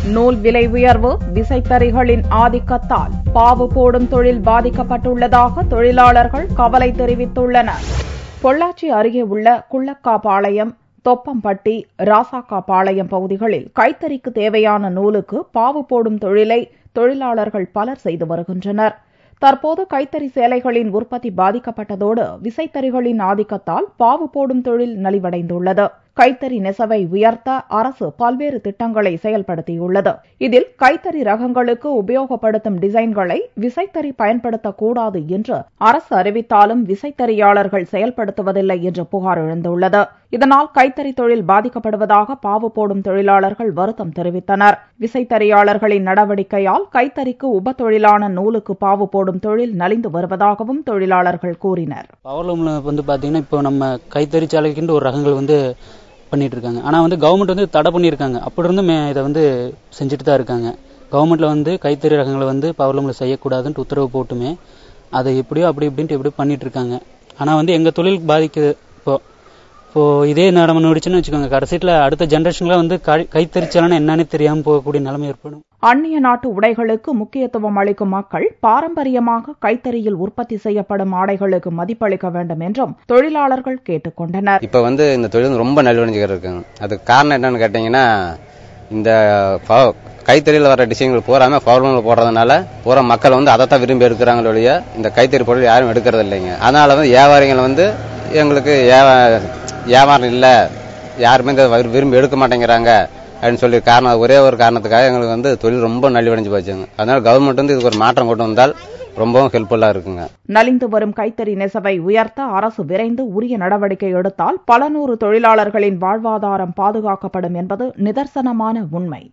நூல் விலை உயர்வு, விசைத்தறிகளின் ஆதிக்கத்தால் பாவு போடும் தொழில் பாதிக்கப்பட்டுள்ளதாக தொழிலாளர்கள் கவலை தெரிவித்துள்ளனர். பொள்ளாச்சி அருகே உள்ள குள்ளக்காபாளையம், தொப்பம்பட்டி, ராசாக்காபாளையம் பகுதிகளில் கைத்தறிக்கு தேவையான நூலுக்கு பாவு போடும் தொழிலை தொழிலாளர்கள் பலர் செய்து வருகின்றனர். தற்போது கைத்தறி சேலைகளின் உற்பத்தி பாதிக்கப்பட்டதோடு விசைத்தறிகளின் ஆதிக்கத்தால் பாவு போடும் தொழில் நலிவடைந்துள்ளது. கைத்தறி நெசவை உயர்த்த அரசு பல்வேறு திட்டங்களை செயல்படுத்தியுள்ளது. இதில் கைத்தறி ரகங்களுக்கு உபயோகப்படுத்தும் டிசைன்களை விசைத்தறி பயன்படுத்தக்கூடாது என்று அரசு அறிவித்தாலும் விசைத்தறியாளர்கள் செயல்படுத்துவதில்லை என்று புகார் எழுந்துள்ளது. இதனால் கைத்தறி தொழில் பாதிக்கப்படுவதாக பாவு போடும் தொழிலாளர்கள் வருத்தம் தெரிவித்தனர். விசைத்தறியாளர்களின் நடவடிக்கையால் கைத்தறிக்கு உப தொழிலான நூலுக்கு பாவு போடும் தொழில் நலிந்து வருவதாகவும் தொழிலாளர்கள் கூறினர். பவர்லூம்ல பாத்தீங்கன்னா இப்போ நம்ம கைத்தறி சாலைக்கு ஒரு ரகங்கள் பண்ணிட்டு இருக்காங்க. ஆனா கவர்மெண்ட் தடை பண்ணியிருக்காங்க. அப்படி இருந்தும் இதை செஞ்சுட்டு தான் இருக்காங்க. கவர்மெண்ட்ல கைத்தறி ரகங்களை பவர்லூம்ல செய்யக்கூடாதுன்னு உத்தரவு போட்டுமே அதை எப்படியோ அப்படி இப்படின்ட்டு பண்ணிட்டு இருக்காங்க. ஆனா எங்க தொழில் பாதிக்குது. இப்போ இதே நடந்துச்சுன்னு வச்சுக்கோங்க, கடைசியில அடுத்த ஜெனரேஷன்ல கைத்தறிச்சாலனா என்னன்னு தெரியாம போகக்கூடிய நிலைமை ஏற்படும். அந்நிய நாட்டு உடைகளுக்கு முக்கியத்துவம் அளிக்கும் மக்கள் பாரம்பரியமாக கைத்தறியில் உற்பத்தி செய்யப்படும் ஆடைகளுக்கு மதிப்பளிக்க வேண்டும் என்றும் தொழிலாளர்கள் கேட்டுக் கொண்டனர். இப்ப இந்த தொழில் ரொம்ப நலிவடைஞ்சுக்கிட்டு இருக்குங்க. அதுக்கு காரணம் என்னன்னு கேட்டீங்கன்னா, இந்த கைத்தறியில் வர டிசைன்கள் பூராமே பவர்லூம்ல போடுறதுனால பூரா மக்கள் அதைத்தான் விரும்பி எடுக்கிறாங்களே ஒழிய இந்த கைத்தறி பொருள் யாரும் எடுக்கிறது இல்லைங்க. அதனால வியாபாரிகள் எங்களுக்கு வியாபாரம் இல்லை, யாருமே இந்த விரும்பி எடுக்க மாட்டேங்கிறாங்க அப்படின்னு சொல்லி ஒரே ஒரு காரணத்துக்காக எங்களுக்கு தொழில் ரொம்ப நலிவடைஞ்சு போச்சுங்க. அதனால கவர்மெண்ட் இதுக்கு ஒரு மாற்றம் கொண்டு வந்தால் ரொம்பவும் ஹெல்ப்ஃபுல்லா இருக்குங்க. நலிந்து வரும் கைத்தறி நெசவை உயர்த்த அரசு விரைந்து உரிய நடவடிக்கை எடுத்தால் பல நூறு தொழிலாளர்களின் வாழ்வாதாரம் பாதுகாக்கப்படும் என்பது நிதர்சனமான உண்மை.